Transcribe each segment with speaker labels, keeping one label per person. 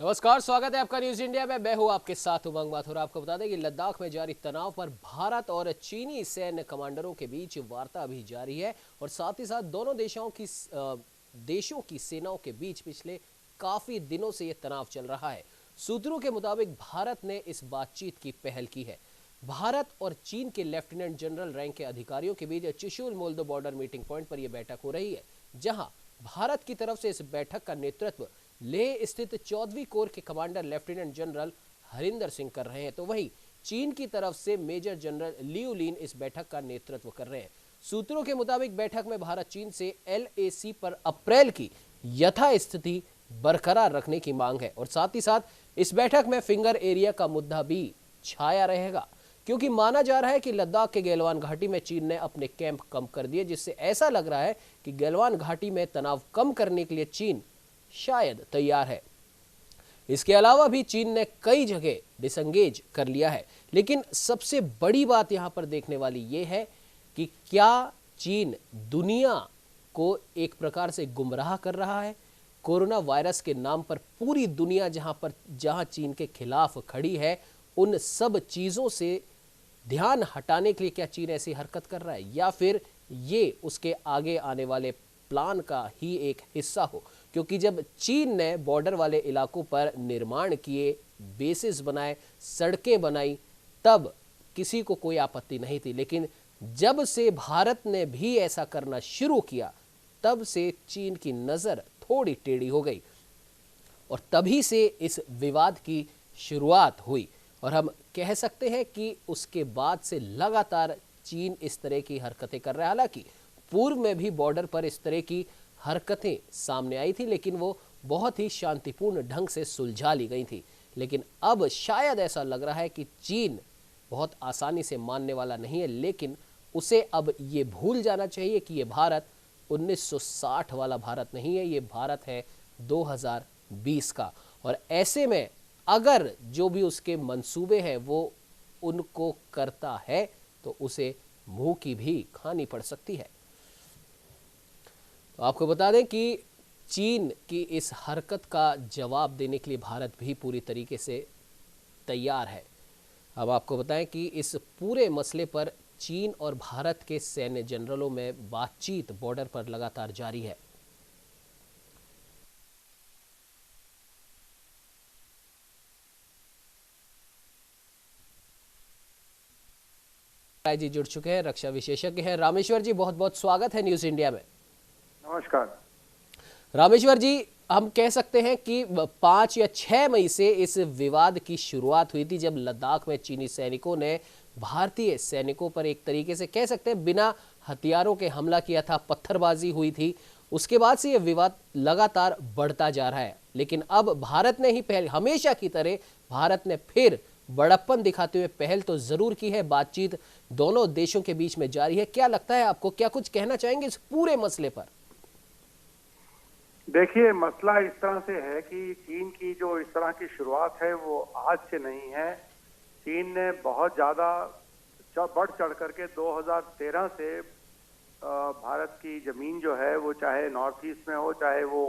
Speaker 1: नमस्कार, स्वागत है आपका न्यूज इंडिया में। मैं हूं आपके साथ उमंग माथुर। आपको बता दें कि लद्दाख में जारी तनाव पर भारत और चीनी सैन्य कमांडरों के बीच वार्ता अभी जारी है और साथ ही साथ दोनों देशों की सेनाओं के बीच पिछले काफी दिनों से यह तनाव चल रहा है। सूत्रों के मुताबिक भारत ने इस बातचीत की पहल की है। भारत और चीन के लेफ्टिनेंट जनरल रैंक के अधिकारियों के बीच Chushul Moldo border meeting point पर यह बैठक हो रही है, जहां भारत की तरफ से इस बैठक का नेतृत्व लेह स्थित 14वीं कोर के commander lieutenant general Harinder Singh कर रहे हैं, तो वहीं चीन की तरफ से मेजर जनरल लियू लिन इस बैठक का नेतृत्व कर रहे हैं। सूत्रों के मुताबिक बैठक में भारत चीन से LAC पर अप्रैल की यथास्थिति बरकरार रखने की मांग है और साथ ही साथ इस बैठक में फिंगर एरिया का मुद्दा भी छाया रहेगा, क्योंकि माना जा रहा है कि लद्दाख के गलवान घाटी में चीन ने अपने कैंप कम कर दिए, जिससे ऐसा लग रहा है कि गलवान घाटी में तनाव कम करने के लिए चीन शायद तैयार है। इसके अलावा भी चीन ने कई जगह डिसंगेज कर लिया है, लेकिन सबसे बड़ी बात यहां पर देखने वाली यह है कि क्या चीन दुनिया को एक प्रकार से गुमराह कर रहा है। कोरोना वायरस के नाम पर पूरी दुनिया जहां चीन के खिलाफ खड़ी है, उन सब चीजों से ध्यान हटाने के लिए क्या चीन ऐसी हरकत कर रहा है, या फिर ये उसके आगे आने वाले प्लान का ही एक हिस्सा हो। क्योंकि जब चीन ने बॉर्डर वाले इलाकों पर निर्माण किए, बेसिस बनाए, सड़कें बनाई, तब किसी को कोई आपत्ति नहीं थी, लेकिन जब से भारत ने भी ऐसा करना शुरू किया, तब से चीन की नजर थोड़ी टेढ़ी हो गई और तभी से इस विवाद की शुरुआत हुई। और हम कह सकते हैं कि उसके बाद से लगातार चीन इस तरह की हरकतें कर रहा है। हालांकि पूर्व में भी बॉर्डर पर इस तरह की हरकतें सामने आई थी, लेकिन वो बहुत ही शांतिपूर्ण ढंग से सुलझा ली गई थी। लेकिन अब शायद ऐसा लग रहा है कि चीन बहुत आसानी से मानने वाला नहीं है, लेकिन उसे अब ये भूल जाना चाहिए कि ये भारत 1960 वाला भारत नहीं है, ये भारत है 2020 का। और ऐसे में अगर जो भी उसके मंसूबे हैं वो उनको करता है, तो उसे मुंह की भी खानी पड़ सकती है। तो आपको बता दें कि चीन की इस हरकत का जवाब देने के लिए भारत भी पूरी तरीके से तैयार है। अब आपको बताएं कि इस पूरे मसले पर चीन और भारत के सैन्य जनरलों में बातचीत बॉर्डर पर लगातार जारी है। राय जी जुड़ चुके हैं, रक्षा विशेषज्ञ हैं। रामेश्वर जी, बहुत बहुत स्वागत है न्यूज इंडिया में।
Speaker 2: नमस्कार
Speaker 1: रामेश्वर जी, हम कह सकते हैं कि 5 या 6 मई से इस विवाद की शुरुआत हुई थी, जब लद्दाख में चीनी सैनिकों ने भारतीय सैनिकों पर एक तरीके से कह सकते हैं बिना हथियारों के हमला किया था, पत्थरबाजी हुई थी। उसके बाद से यह विवाद लगातार बढ़ता जा रहा है, लेकिन अब भारत ने ही पहल, हमेशा की तरह भारत ने फिर बड़प्पन दिखाते हुए पहल तो जरूर की है। बातचीत दोनों देशों के बीच में जारी है। क्या लगता है आपको, क्या कुछ कहना चाहेंगे इस पूरे मसले पर?
Speaker 2: देखिए, मसला इस तरह से है कि चीन की जो इस तरह की शुरुआत है वो आज से नहीं है। चीन ने बहुत ज्यादा बढ़ चढ़ करके 2013 से भारत की जमीन जो है वो चाहे नॉर्थ ईस्ट में हो चाहे वो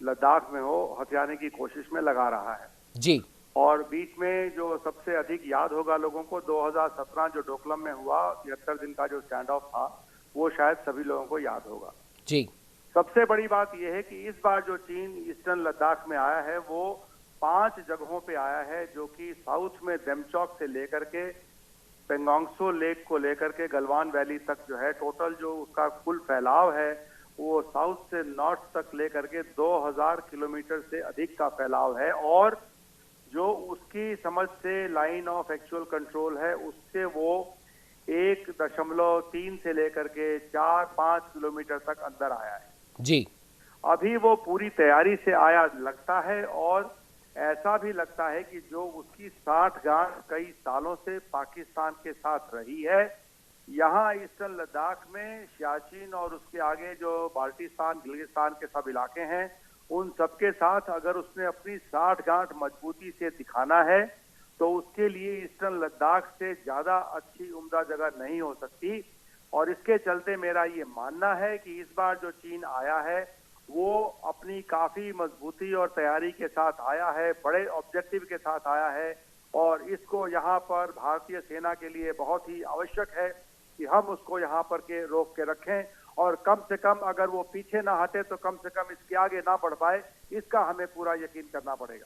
Speaker 2: लद्दाख में हो, हथियाने की कोशिश में लगा रहा है
Speaker 1: जी।
Speaker 2: और बीच में जो सबसे अधिक याद होगा लोगों को, 2017 जो डोकलम में हुआ 73 दिन का जो स्टैंड ऑफ था, वो शायद सभी लोगों को याद होगा।
Speaker 1: जी।
Speaker 2: सबसे बड़ी बात यह है कि इस बार जो चीन ईस्टर्न लद्दाख में आया है वो 5 जगहों पे आया है, जो कि साउथ में देमचौक से लेकर के पेंगोंगसो लेक को लेकर के गलवान वैली तक जो है, टोटल जो उसका कुल फैलाव है वो साउथ से नॉर्थ तक लेकर के 2000 किलोमीटर से अधिक का फैलाव है। और जो उसकी समझ से लाइन ऑफ एक्चुअल कंट्रोल है, उससे वो 1.3 से लेकर के 4-5 किलोमीटर तक अंदर आया है
Speaker 1: जी।
Speaker 2: अभी वो पूरी तैयारी से आया लगता है, और ऐसा भी लगता है कि जो उसकी साठगांठ कई सालों से पाकिस्तान के साथ रही है, यहाँ ईस्टर्न लद्दाख में सियाचिन और उसके आगे जो बाल्टिस्तान गिलगिस्तान के सब इलाके हैं, उन सबके साथ अगर उसने अपनी साठगांठ मजबूती से दिखाना है तो उसके लिए ईस्टर्न लद्दाख से ज्यादा अच्छी उम्दा जगह नहीं हो सकती। और इसके चलते मेरा ये मानना है कि इस बार जो चीन आया है वो अपनी काफी मजबूती और तैयारी के साथ आया है, बड़े ऑब्जेक्टिव के साथ आया है और इसको यहाँ पर भारतीय सेना के लिए बहुत ही आवश्यक है कि हम उसको यहाँ पर के रोक के रखें और कम से कम अगर वो पीछे ना हटे तो कम से कम इसके आगे ना बढ़ पाए, इसका हमें पूरा यकीन करना पड़ेगा।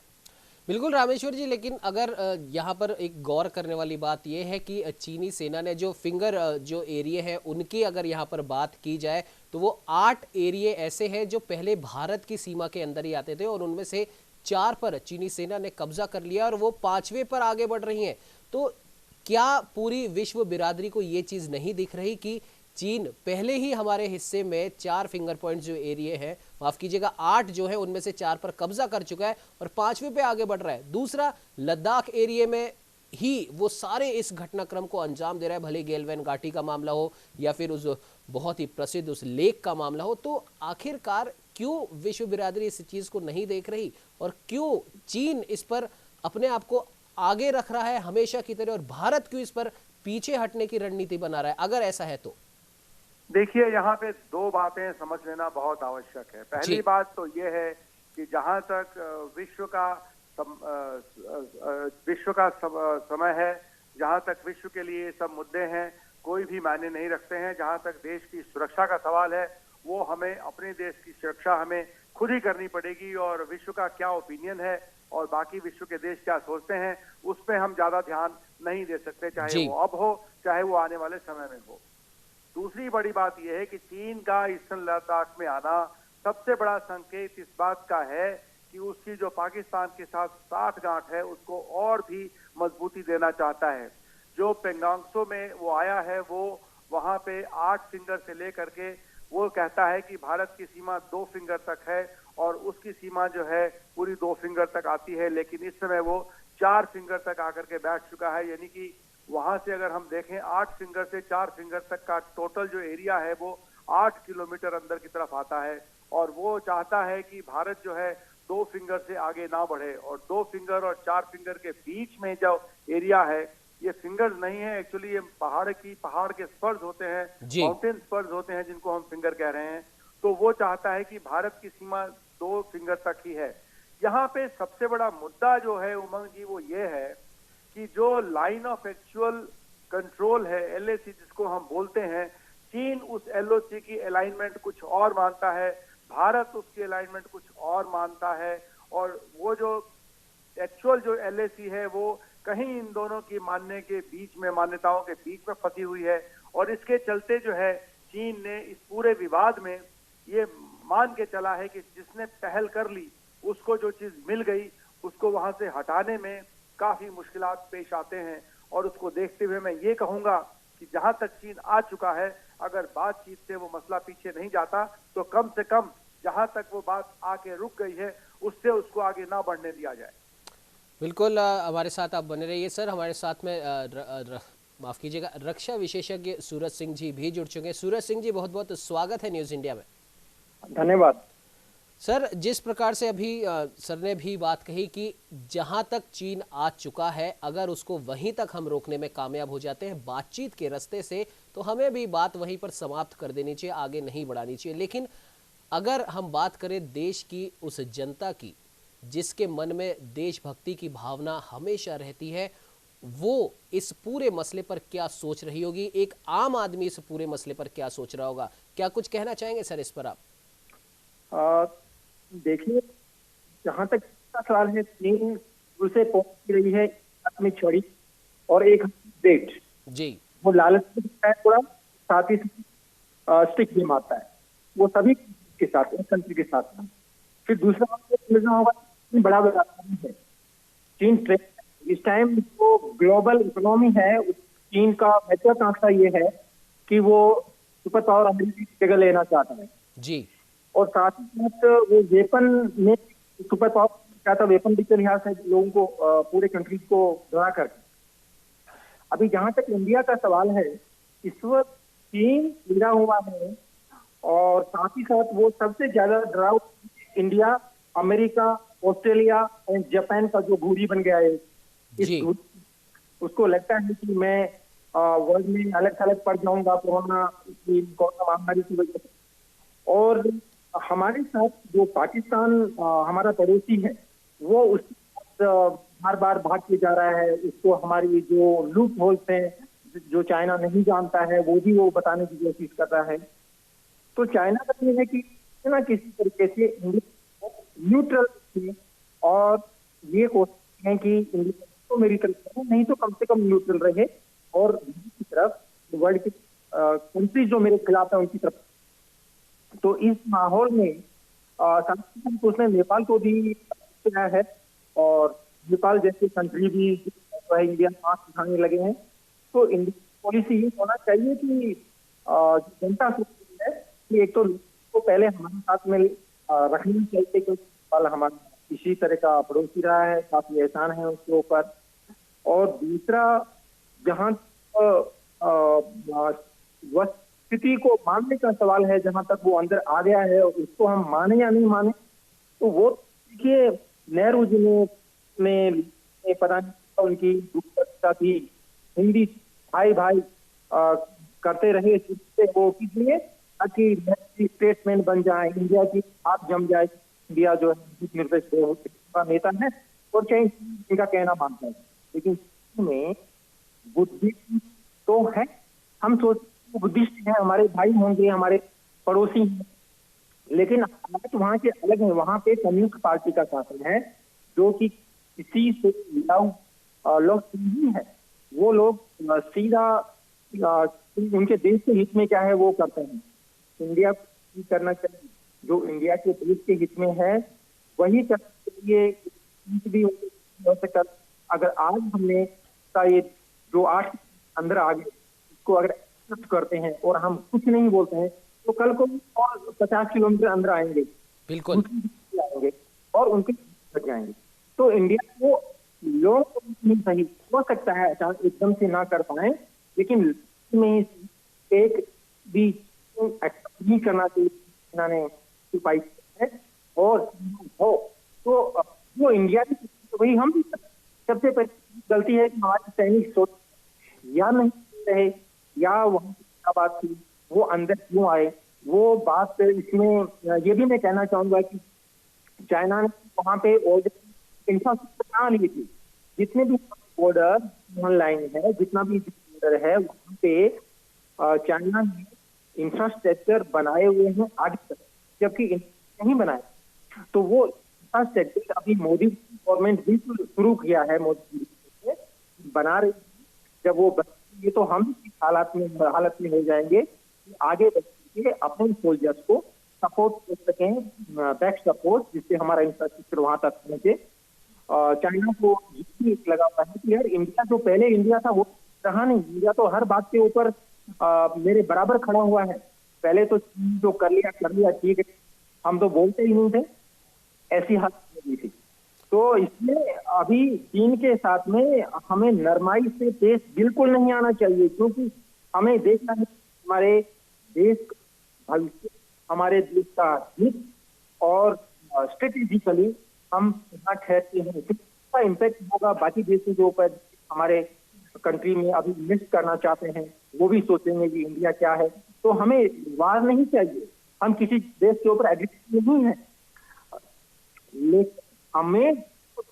Speaker 1: बिल्कुल रामेश्वर जी, लेकिन अगर यहाँ पर एक गौर करने वाली बात यह है कि चीनी सेना ने जो फिंगर जो एरिया है उनकी अगर यहाँ पर बात की जाए तो वो 8 एरिया ऐसे हैं जो पहले भारत की सीमा के अंदर ही आते थे और उनमें से 4 पर चीनी सेना ने कब्जा कर लिया और वो 5वें पर आगे बढ़ रही हैं। तो क्या पूरी विश्व बिरादरी को ये चीज नहीं दिख रही कि चीन पहले ही हमारे हिस्से में 4 फिंगर पॉइंट जो एरिया है, माफ कीजिएगा 8 जो है, उनमें से 4 पर कब्जा कर चुका है और 5वें पे आगे बढ़ रहा है। दूसरा, लद्दाख एरिया में ही वो सारे इस घटनाक्रम को अंजाम दे रहा है, भले गैल्वेन घाटी का मामला हो या फिर उस बहुत ही प्रसिद्ध उस लेक का मामला हो। तो आखिरकार क्यों विश्व बिरादरी इस चीज को नहीं देख रही और क्यों चीन इस पर अपने आप को आगे रख रहा है हमेशा की तरह और भारत क्यों इस पर पीछे हटने की रणनीति बना रहा है, अगर ऐसा है तो?
Speaker 2: देखिए, यहाँ पे दो बातें समझ लेना बहुत आवश्यक है। पहली बात तो ये है कि जहाँ तक विश्व का समय है, जहाँ तक विश्व के लिए सब मुद्दे हैं, कोई भी मायने नहीं रखते हैं। जहाँ तक देश की सुरक्षा का सवाल है, वो हमें अपने देश की सुरक्षा हमें खुद ही करनी पड़ेगी और विश्व का क्या ओपिनियन है और बाकी विश्व के देश क्या सोचते हैं, उस पर हम ज्यादा ध्यान नहीं दे सकते, चाहे वो अब हो चाहे वो आने वाले समय में हो। दूसरी बड़ी बात यह है कि चीन का ईस्टर्न लद्दाख में आना सबसे बड़ा संकेत इस बात का है कि उसकी जो पाकिस्तान के साथ साठगांठ है उसको और भी मजबूती देना चाहता है। जो पेंगांगसो में वो आया है, वो वहां पे 8 फिंगर से लेकर के वो कहता है कि भारत की सीमा 2 फिंगर तक है और उसकी सीमा जो है पूरी 2 फिंगर तक आती है, लेकिन इस समय वो 4 फिंगर तक आकर के बैठ चुका है। यानी कि वहां से अगर हम देखें 8 फिंगर से 4 फिंगर तक का टोटल जो एरिया है वो 8 किलोमीटर अंदर की तरफ आता है और वो चाहता है कि भारत जो है 2 फिंगर से आगे ना बढ़े और 2 फिंगर और 4 फिंगर के बीच में जो एरिया है, ये फिंगर्स नहीं है एक्चुअली, ये पहाड़ के स्पर्स होते हैं, माउंटेन स्पर्स होते हैं जिनको हम फिंगर कह रहे हैं। तो वो चाहता है कि भारत की सीमा 2 फिंगर तक ही है। यहाँ पे सबसे बड़ा मुद्दा जो है उमंग जी वो ये है कि जो लाइन ऑफ एक्चुअल कंट्रोल है, एलएसी जिसको हम बोलते हैं, चीन उस एलओसी की अलाइनमेंट कुछ और मानता है, भारत उसकी अलाइनमेंट कुछ और मानता है और वो जो एक्चुअल जो एलएसी है वो कहीं इन दोनों की मानने के बीच में, मान्यताओं के बीच में फंसी हुई है और इसके चलते जो है चीन ने इस पूरे विवाद में ये मान के चला है कि जिसने पहल कर ली उसको जो चीज मिल गई उसको वहां से हटाने में काफी मुश्किलात पेश आते हैं। और उसको देखते हुए मैं ये कहूंगा कि जहां तक चीन आ चुका है, अगर बातचीत से वो मसला पीछे नहीं जाता तो कम से कम जहां तक वो बात आके रुक गई है उससे उसको आगे ना बढ़ने दिया जाए।
Speaker 1: बिल्कुल, हमारे साथ आप बने रहिए सर। हमारे साथ में माफ कीजिएगा रक्षा विशेषज्ञ सूरज सिंह जी भी जुड़ चुके हैं। सूरज सिंह जी, बहुत बहुत स्वागत है न्यूज इंडिया में।
Speaker 3: धन्यवाद
Speaker 1: सर। जिस प्रकार से अभी सर ने भी बात कही कि जहां तक चीन आ चुका है, अगर उसको वहीं तक हम रोकने में कामयाब हो जाते हैं बातचीत के रास्ते से, तो हमें भी बात वहीं पर समाप्त कर देनी चाहिए, आगे नहीं बढ़ानी चाहिए। लेकिन अगर हम बात करें देश की उस जनता की जिसके मन में देशभक्ति की भावना हमेशा रहती है, वो इस पूरे मसले पर क्या सोच रही होगी? एक आम आदमी इस पूरे मसले पर क्या सोच रहा होगा? क्या कुछ कहना चाहेंगे सर इस पर आप?
Speaker 3: देखिए, जहां तक सवाल है, चीन उसे पहुंच रही है में छड़ी और एक डेट
Speaker 1: जी,
Speaker 3: वो लालच है थोड़ा, साथ ही स्टिक भी मारता है वो सभी के साथ, एक कंट्री के साथ। फिर दूसरा समझना होगा, बड़ा व्यापारी है चीन। ट्रेड इस टाइम जो ग्लोबल इकोनॉमी है, चीन का महत्वाकांक्षा ये है कि वो सुपर पावर अमेरिका की जगह लेना चाहता है
Speaker 1: जी।
Speaker 3: और साथ ही साथ वो वेपन में सुपर पावर चाहता, वेपन के लिहाज से लोगों को, पूरे कंट्रीज को डरा करके। अभी जहां तक इंडिया का सवाल है, इस वक्त चीन डरा हुआ है और साथ ही साथ वो सबसे ज्यादा डरा इंडिया, अमेरिका, ऑस्ट्रेलिया और जापान का जो घूरी बन गया है। उसको लगता है कि मैं वर्ल्ड में अलग थलग पड़ जाऊंगा कोरोना महामारी की वजह से। और हमारे साथ जो पाकिस्तान हमारा पड़ोसी है, वो उसके साथ बार बार भाग के जा रहा है। उसको हमारी जो लूप होल्स हैं, जो चाइना नहीं जानता है, वो भी वो बताने की कोशिश कर रहा है। तो चाइना का ये है कि किसी ना किसी तरीके से इंडिया को न्यूट्रल रखे, और ये कोशिश है कि इंडिया तो मेरी तरफ से नहीं तो कम से कम न्यूट्रल रहे, और दूसरी तरफ वर्ल्ड की कंट्री जो मेरे खिलाफ है उनकी तरफ। तो इस माहौल में सर्वप्रथम तो उसने नेपाल को भी किया है, और नेपाल जैसे कंट्री भी जो है इंडिया में आंख दिखाने लगे हैं। तो इंडिया पॉलिसी ये होना चाहिए कि जनता से है कि एक तो को पहले हमारे साथ में रखनी चाहिए, क्योंकि नेपाल हमारा इसी तरह का पड़ोसी रहा है, काफी एहसान है उसके ऊपर। और दूसरा, जहाँ स्थिति को मानने का सवाल है, जहां तक वो अंदर आ गया है और उसको हम माने या नहीं माने, तो वो देखिए नेहरू जी ने पता नहीं उनकी दूरदर्शिता थी, हिंदी भाई भाई करते रहे, जिससे वो किसलिए ताकि स्टेटमेंट बन जाए, इंडिया की हाथ जम जाए। इंडिया जो है निर्देश का नेता है और चाहे इनका कहना मानता है, लेकिन में बुद्धिस्ट तो है, हम सोचते बुद्धिस्ट है, हमारे भाई होंगे, हमारे पड़ोसी हैं, लेकिन हालात वहाँ के अलग है। वहाँ पे कम्युनिस्ट पार्टी का शासन है, जो कि किसी से लोग नहीं है। वो लोग सीधा उनके देश के हित में क्या है वो करते हैं। इंडिया को करना चाहिए, जो इंडिया के देश के हित में है वही करने के लिए भी हो सकता। अगर आज हमने का ये जो 8 अंदर आ गए, इसको अगर करते हैं और हम कुछ नहीं बोलते हैं, तो कल को और 50 किलोमीटर अंदर आएंगे,
Speaker 1: बिल्कुल
Speaker 3: आएंगे और उनके बच जाएंगे। तो इंडिया को लोग नहीं सही हो सकता है अचानक एकदम से ना कर पाए, लेकिन में एक भी नहीं करना चाहिए इन्होंने सिपाही है। और हो तो जो इंडिया की वही हम सबसे पहली गलती है कि हमारी सैनिक सोच या नहीं रहे, या वहाँ क्या बात थी, वो अंदर क्यों आए, वो बात इसमें ये भी मैं कहना चाहूंगा कि चाइना ने वहाँ पे इंफ्रास्ट्रक्चर बना ली थी। जितने भी बॉर्डर लाइन है, जितना भी बॉर्डर है, वहाँ पे चाइना ने इंफ्रास्ट्रक्चर बनाए हुए हैं आगे तक, जबकि नहीं बनाए। तो वो इंफ्रास्ट्रक्चर अभी मोदी गवर्नमेंट बिल्कुल शुरू किया है, मोदी बना रही है। जब वो ये तो हम इस हालत में हो जाएंगे कि आगे बढ़ के अपने सोल्जर्स को सपोर्ट कर सकें, बैक सपोर्ट, जिससे हमारा इंफ्रास्ट्रक्चर वहां तक पहुंचे। चाइना को ये लगा हुआ है कि यार इंडिया जो पहले इंडिया था वो रहा नहीं। इंडिया तो हर बात के ऊपर मेरे बराबर खड़ा हुआ है। पहले तो जो कर लिया ठीक है, हम तो बोलते ही नहीं थे, ऐसी हालत हो गई थी। तो इसलिए अभी चीन के साथ में हमें नरमाई से पेश बिल्कुल नहीं आना चाहिए, क्योंकि हमें देखना है हमारे देश का भविष्य, हमारे देश का हित, और स्ट्रेटेजिकली हम यहाँ ठहरते हैं कितना इम्पैक्ट होगा बाकी देशों के ऊपर। हमारे कंट्री में अभी इन्वेस्ट करना चाहते हैं, वो भी सोचेंगे कि इंडिया क्या है। तो हमें वार नहीं चाहिए, हम किसी देश के ऊपर एग्रेसिव नहीं है, लेकिन हमें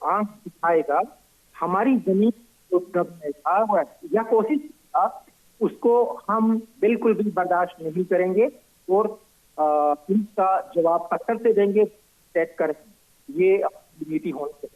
Speaker 3: आंख दिखाएगा हमारी जमीन को दबेगा या कोशिश का, उसको हम बिल्कुल भी बर्दाश्त नहीं करेंगे और इसका जवाब पत्थर से देंगे, सेट कर। ये नीति होनी चाहिए।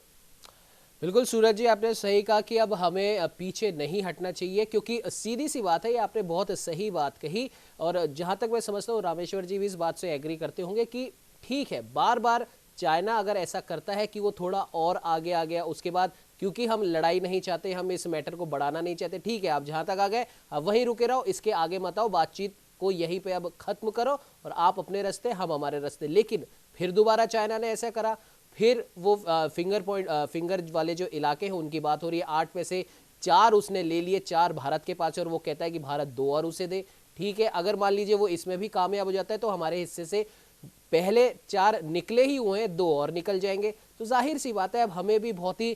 Speaker 1: बिल्कुल सूरज जी, आपने सही कहा कि अब हमें पीछे नहीं हटना चाहिए, क्योंकि सीधी सी बात है, ये आपने बहुत सही बात कही। और जहां तक मैं समझता हूँ रामेश्वर जी भी इस बात से एग्री करते होंगे कि ठीक है, बार बार चाइना अगर ऐसा करता है कि वो थोड़ा और आगे आ गया, उसके बाद क्योंकि हम लड़ाई नहीं चाहते, हम इस मैटर को बढ़ाना नहीं चाहते, ठीक है आप जहां तक आ गए अब वहीं रुके रहो, इसके आगे मत आओ, बातचीत को यहीं पे अब खत्म करो और आप अपने रास्ते हम हमारे रास्ते। लेकिन फिर दोबारा चाइना ने ऐसा करा, फिर वो फिंगर वाले जो इलाके हैं उनकी बात हो रही है, 8 में से 4 उसने ले लिए, 4 भारत के पास, और वो कहता है कि भारत 2 और उसे दे। ठीक है, अगर मान लीजिए वो इसमें भी कामयाब हो जाता है तो हमारे हिस्से से पहले 4 निकले ही हुए हैं, 2 और निकल जाएंगे। तो जाहिर सी बात है अब हमें भी बहुत ही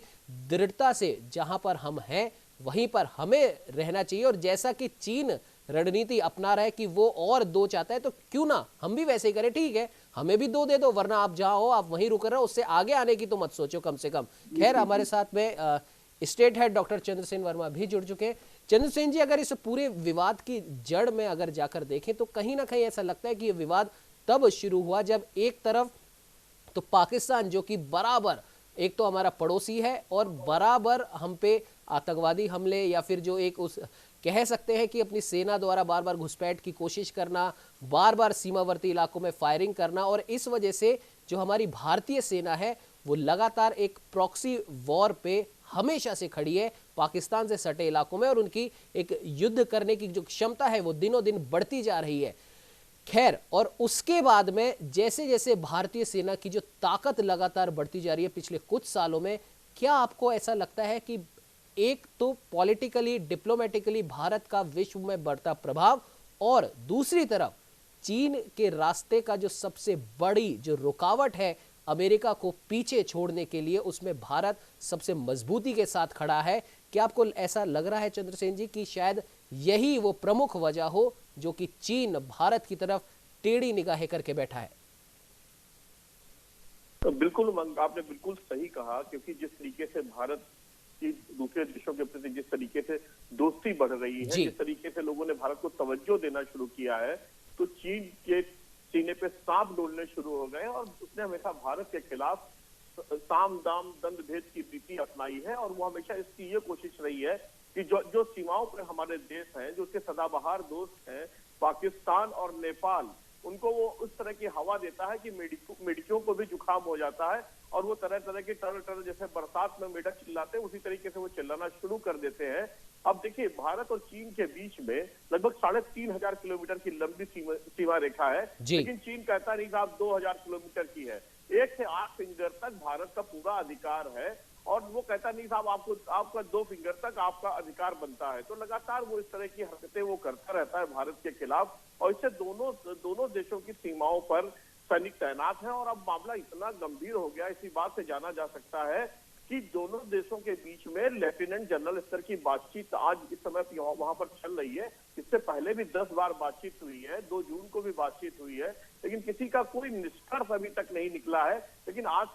Speaker 1: दृढ़ता से जहां पर हम हैं वहीं पर हमें रहना चाहिए। और जैसा कि चीन रणनीति अपना रहा है कि वो और 2 चाहता है, तो क्यों ना हम भी वैसे ही करें। ठीक है, हमें भी 2 दे दो, वरना आप जहां हो आप वहीं रुक रहे हो, उससे आगे आने की तो मत सोचो कम से कम। खैर, हमारे साथ में state head doctor Chandrasen Verma भी जुड़ चुके हैं। चंद्रसेन जी, अगर इस पूरे विवाद की जड़ में अगर जाकर देखें तो कहीं ना कहीं ऐसा लगता है कि ये विवाद तब शुरू हुआ जब एक तरफ तो पाकिस्तान, जो कि बराबर एक तो हमारा पड़ोसी है और बराबर हम पे आतंकवादी हमले या फिर जो एक उस कह सकते हैं कि अपनी सेना द्वारा बार बार घुसपैठ की कोशिश करना, बार बार सीमावर्ती इलाकों में फायरिंग करना, और इस वजह से जो हमारी भारतीय सेना है वो लगातार एक प्रॉक्सी वॉर पे हमेशा से खड़ी है पाकिस्तान से सटे इलाकों में, और उनकी एक युद्ध करने की जो क्षमता है वो दिनों दिन बढ़ती जा रही है। खैर, और उसके बाद में जैसे जैसे भारतीय सेना की जो ताकत लगातार बढ़ती जा रही है पिछले कुछ सालों में, क्या आपको ऐसा लगता है कि एक तो पॉलिटिकली डिप्लोमेटिकली भारत का विश्व में बढ़ता प्रभाव, और दूसरी तरफ चीन के रास्ते का जो सबसे बड़ी जो रुकावट है अमेरिका को पीछे छोड़ने के लिए, उसमें भारत सबसे मजबूती के साथ खड़ा है। क्या आपको ऐसा लग रहा है चंद्रसेन जी कि शायद यही वो प्रमुख वजह हो जो कि चीन भारत की तरफ टेढ़ी निगाहें करके बैठा है?
Speaker 4: तो बिल्कुल आपने बिल्कुल सही कहा, क्योंकि जिस तरीके से भारत की दूसरे देशों के प्रति जिस तरीके से दोस्ती बढ़ रही है, जिस तरीके से लोगों ने भारत को तवज्जो देना शुरू किया है, तो चीन के सीने पे सांप डोलने शुरू हो गए, और उसने हमेशा भारत के खिलाफ साम दाम दंड भेद की नीति अपनाई है। और वो हमेशा इसकी ये कोशिश रही है कि जो सीमाओं पर हमारे देश हैं, जो उसके सदाबहार दोस्त हैं पाकिस्तान और नेपाल, उनको वो उस तरह की हवा देता है कि मेढकों को भी जुकाम हो जाता है, और वो तरह तरह के टर जैसे बरसात में मेढक चिल्लाते हैं, उसी तरीके से वो चिल्लाना शुरू कर देते हैं। अब देखिए, भारत और चीन के बीच में लगभग 3,500 किलोमीटर की लंबी सीमा रेखा है, लेकिन चीन कहता नहीं साहब 2,000 किलोमीटर की है। 1 से 8 फिंगर तक भारत का पूरा अधिकार है, और वो कहता नहीं साहब आपका 2 फिंगर तक आपका अधिकार बनता है। तो लगातार वो इस तरह की हरकतें वो करता रहता है भारत के खिलाफ, और इससे दोनों देशों की सीमाओं पर सैनिक तैनात हैं। और अब मामला इतना गंभीर हो गया, इसी बात से जाना जा सकता है कि दोनों देशों के बीच में लेफ्टिनेंट जनरल स्तर की बातचीत आज इस समय वहां पर चल रही है। इससे पहले भी 10 बार बातचीत हुई है, 2 जून को भी बातचीत हुई है, लेकिन किसी का कोई निष्कर्ष अभी तक नहीं निकला है। लेकिन आज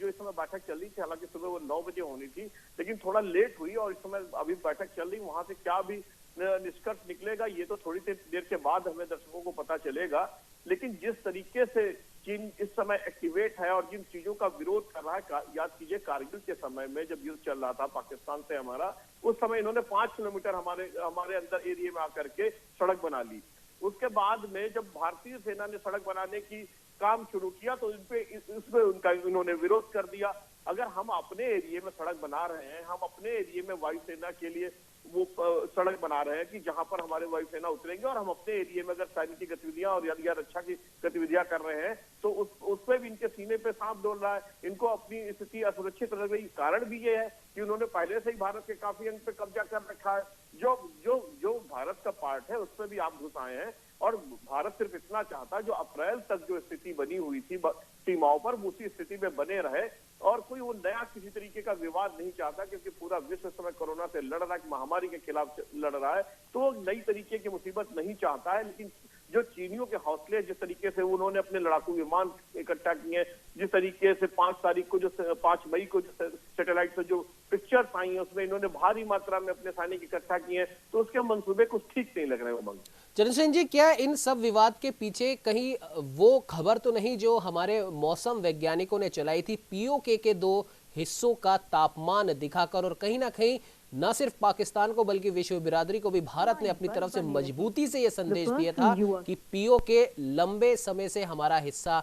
Speaker 4: जो इस समय बैठक चल रही थी, हालांकि सुबह वो 9 बजे होनी थी, लेकिन थोड़ा लेट हुई, और इस समय अभी बैठक चल रही, वहां से क्या भी निष्कर्ष निकलेगा ये तो थोड़ी देर के बाद हमें दर्शकों को पता चलेगा। लेकिन जिस तरीके से चीन इस समय एक्टिवेट है और जिन चीजों का विरोध कर रहा है, याद कीजिए कारगिल के समय में जब युद्ध चल रहा था पाकिस्तान से हमारा, उस समय इन्होंने 5 किलोमीटर हमारे अंदर एरिया में आकर के सड़क बना ली। उसके बाद में जब भारतीय सेना ने सड़क बनाने की काम शुरू किया तो इसमें उनका इन्होंने विरोध कर दिया। अगर हम अपने एरिया में सड़क बना रहे हैं, हम अपने एरिया में वायुसेना के लिए वो सड़क बना रहे हैं कि जहां पर हमारे वायुसेना उतरेंगे, और हम अपने एरिया में अगर सैनिक की गतिविधियां और या रक्षा की गतिविधियां कर रहे हैं, तो उस पर भी इनके सीने पे सांप डोल रहा है। इनको अपनी स्थिति असुरक्षित लग रही। कारण भी ये है कि उन्होंने पहले से ही भारत के काफी अंग पे कब्जा कर रखा है। जो भारत का पार्ट है उस पर भी आप घुस आए हैं, और भारत सिर्फ इतना चाहता है जो अप्रैल तक जो स्थिति बनी हुई थी सीमाओं पर, उसी स्थिति में बने रहे, और कोई वो नया किसी तरीके का विवाद नहीं चाहता, क्योंकि पूरा विश्व इस समय कोरोना से लड़ रहा है, महामारी के खिलाफ लड़ रहा है, तो नई तरीके की मुसीबत नहीं चाहता है। लेकिन जो चीनियों के हौसले, जिस तरीके से उन्होंने अपने लड़ाकू विमान इकट्ठा किए, जिस तरीके से 5 मई को जो सैटेलाइट से जो पिक्चर्स आई है उसमें इन्होंने भारी मात्रा में अपने सैनिक इकट्ठा किए, तो उसके मंसूबे कुछ ठीक नहीं लग रहे हैं। उमंग,
Speaker 1: चंद्रसेन जी, क्या इन सब विवाद के पीछे कहीं वो खबर तो नहीं जो हमारे मौसम वैज्ञानिकों ने चलाई थी, पीओके के 2 हिस्सों का तापमान दिखाकर, और कहीं ना कहीं न सिर्फ पाकिस्तान को बल्कि विश्व बिरादरी को भी भारत ने अपनी तरफ से मजबूती से यह संदेश दिया था कि पीओके लंबे समय से हमारा हिस्सा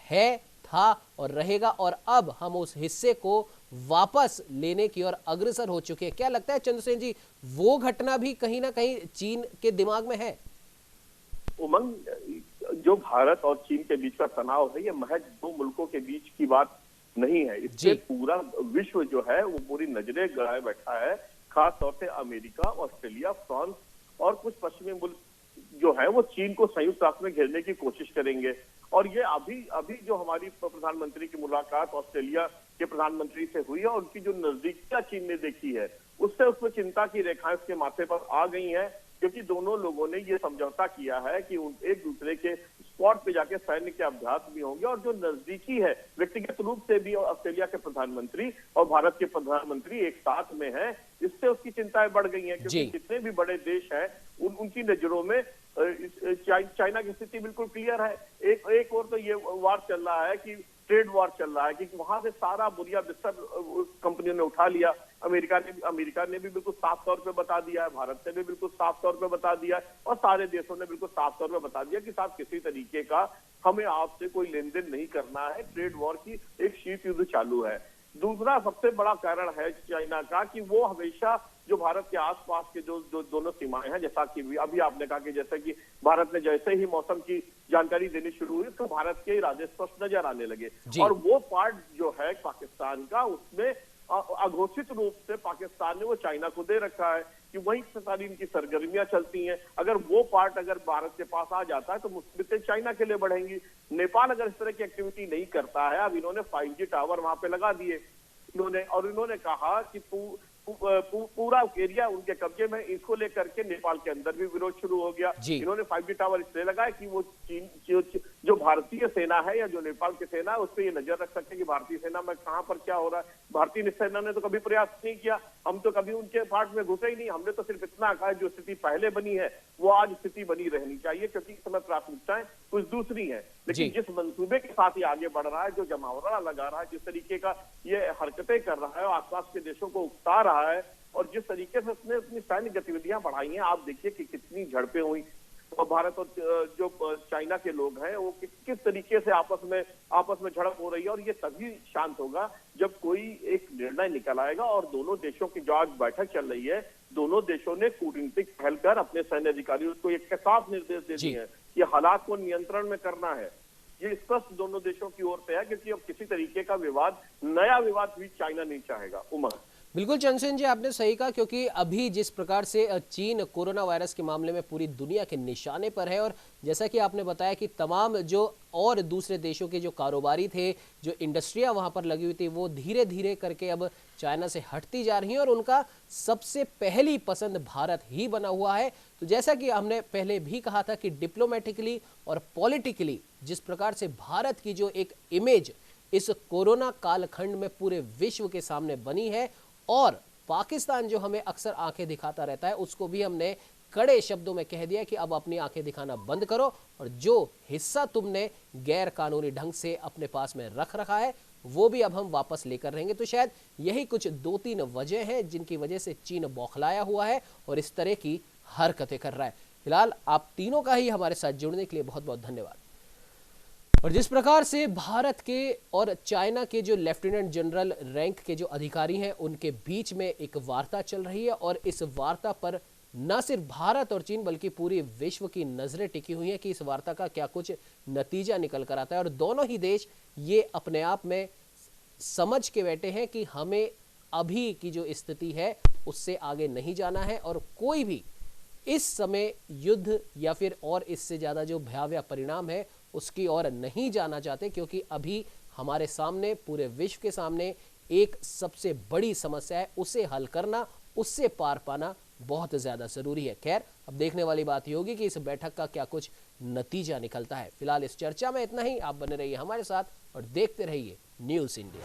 Speaker 1: है, था और रहेगा, और अब हम उस हिस्से को वापस लेने की ओर अग्रसर हो चुके हैं। क्या लगता है चंद्रसेन जी, वो घटना भी कहीं ना कहीं चीन के दिमाग में है?
Speaker 4: उमंग, जो भारत और चीन के बीच का तनाव है, ये महज 2 मुल्कों के बीच की बात नहीं है। इससे पूरा विश्व जो है वो पूरी नजरें गड़ाए बैठा है। खास तौर से अमेरिका, ऑस्ट्रेलिया, फ्रांस और कुछ पश्चिमी मुल्क जो है वो चीन को संयुक्त राष्ट्र में घेरने की कोशिश करेंगे। और ये अभी जो हमारी प्रधानमंत्री की मुलाकात ऑस्ट्रेलिया के प्रधानमंत्री से हुई है, उनकी जो नजदीकियां चीन ने देखी है, उससे उसमें चिंता की रेखाएं उसके माथे पर आ गई हैं। क्योंकि दोनों लोगों ने ये समझौता किया है कि एक दूसरे के स्पॉट पे जाके सैन्य के अभ्यास भी होंगे, और जो नजदीकी है व्यक्तिगत रूप से भी ऑस्ट्रेलिया के प्रधानमंत्री और भारत के प्रधानमंत्री एक साथ में हैं, इससे उसकी चिंताएं बढ़ गई हैं, क्योंकि जितने भी बड़े देश हैं उनकी नजरों में चाइना की स्थिति बिल्कुल क्लियर है। एक और तो ये वार चल रहा है कि ट्रेड वॉर चल रहा है कि वहां से सारा बुनिया बिस्तर कंपनियों ने उठा लिया। अमेरिका ने भी बिल्कुल साफ तौर पे बता दिया है, भारत ने भी बिल्कुल साफ तौर पे बता दिया है, और सारे देशों ने बिल्कुल साफ तौर पे बता दिया कि साहब किसी तरीके का हमें आपसे कोई लेन देन नहीं करना है। ट्रेड वॉर की एक शीत युद्ध चालू है। दूसरा सबसे बड़ा कारण है चाइना का कि वो हमेशा जो भारत के आसपास के जो दोनों सीमाएं हैं, जैसा कि अभी आपने कहा कि जैसे कि भारत ने जैसे ही मौसम की जानकारी देनी शुरू हुई तो भारत के इरादे स्पष्ट नजर आने लगे, और वो पार्ट जो है पाकिस्तान का, उसमें अघोषित रूप से पाकिस्तान ने वो चाइना को दे रखा है कि वहीं से सारी इनकी सरगर्मियां चलती हैं। अगर वो पार्ट अगर भारत के पास आ जाता है तो मुसीबतें चाइना के लिए बढ़ेंगी। नेपाल अगर इस तरह की एक्टिविटी नहीं करता है, अब इन्होंने 5G टावर वहां पे लगा दिए इन्होंने कहा कि पूरा एरिया उनके कब्जे में, इसको लेकर के नेपाल के अंदर भी विरोध शुरू हो गया। इन्होंने 5G टावर इसलिए लगाया कि वो चीन जो भारतीय सेना है या जो नेपाल की सेना है उस पर ये नजर रख सकते हैं कि भारतीय सेना में कहां पर क्या हो रहा है। भारतीय सेना ने तो कभी प्रयास नहीं किया, हम तो कभी उनके पार्ट में घुसे ही नहीं। हमने तो सिर्फ इतना कहा जो स्थिति पहले बनी है वो आज स्थिति बनी रहनी चाहिए, क्योंकि इस समय प्राथमिकताएं कुछ दूसरी है। लेकिन जिस मंसूबे के साथ ये आगे बढ़ रहा है, जो जमावड़ा लगा रहा है, जिस तरीके का ये हरकतें कर रहा है और आसपास के देशों को उकसा रहा है, और जिस तरीके से उसने अपनी सैन्य गतिविधियां बढ़ाई हैं, आप देखिए कि कितनी झड़पें हुई। और भारत और जो चाइना के लोग हैं वो किस तरीके से आपस में झड़प हो रही है, और ये तभी शांत होगा जब कोई एक निर्णय निकल आएगा। और दोनों देशों की जो आज बैठक चल रही है, दोनों देशों ने कूटनीतिक पहल कर अपने सैन्य अधिकारियों को एक साफ निर्देश दे दिए हैं कि हालात को नियंत्रण में करना है। ये स्पष्ट दोनों देशों की ओर से है, क्योंकि अब किसी तरीके का नया विवाद भी चाइना नहीं चाहेगा। उमर,
Speaker 1: बिल्कुल चंद्रसेन जी, आपने सही कहा, क्योंकि अभी जिस प्रकार से चीन कोरोना वायरस के मामले में पूरी दुनिया के निशाने पर है, और जैसा कि आपने बताया कि तमाम जो और दूसरे देशों के जो कारोबारी थे, जो इंडस्ट्रियां वहां पर लगी हुई थी, वो धीरे धीरे करके अब चाइना से हटती जा रही हैं, और उनका सबसे पहली पसंद भारत ही बना हुआ है। तो जैसा कि हमने पहले भी कहा था कि डिप्लोमेटिकली और पॉलिटिकली जिस प्रकार से भारत की जो एक इमेज इस कोरोना कालखंड में पूरे विश्व के सामने बनी है, और पाकिस्तान जो हमें अक्सर आंखें दिखाता रहता है, उसको भी हमने कड़े शब्दों में कह दिया कि अब अपनी आंखें दिखाना बंद करो, और जो हिस्सा तुमने गैर कानूनी ढंग से अपने पास में रख रखा है वो भी अब हम वापस लेकर रहेंगे। तो शायद यही कुछ 2-3 वजह हैं जिनकी वजह से चीन बौखलाया हुआ है और इस तरह की हरकतें कर रहा है। फिलहाल आप तीनों का ही हमारे साथ जुड़ने के लिए बहुत बहुत धन्यवाद। और जिस प्रकार से भारत के और चाइना के जो लेफ्टिनेंट जनरल रैंक के जो अधिकारी हैं उनके बीच में एक वार्ता चल रही है, और इस वार्ता पर न सिर्फ भारत और चीन बल्कि पूरी विश्व की नजरें टिकी हुई हैं कि इस वार्ता का क्या कुछ नतीजा निकल कर आता है। और दोनों ही देश ये अपने आप में समझ के बैठे हैं कि हमें अभी की जो स्थिति है उससे आगे नहीं जाना है, और कोई भी इस समय युद्ध या फिर और इससे ज्यादा जो भयावह परिणाम है उसकी ओर नहीं जाना चाहते, क्योंकि अभी हमारे सामने, पूरे विश्व के सामने एक सबसे बड़ी समस्या है, उसे हल करना, उससे पार पाना बहुत ज्यादा जरूरी है। खैर, अब देखने वाली बात ये होगी कि इस बैठक का क्या कुछ नतीजा निकलता है। फिलहाल इस चर्चा में इतना ही। आप बने रहिए हमारे साथ और देखते रहिए न्यूज़ इंडिया।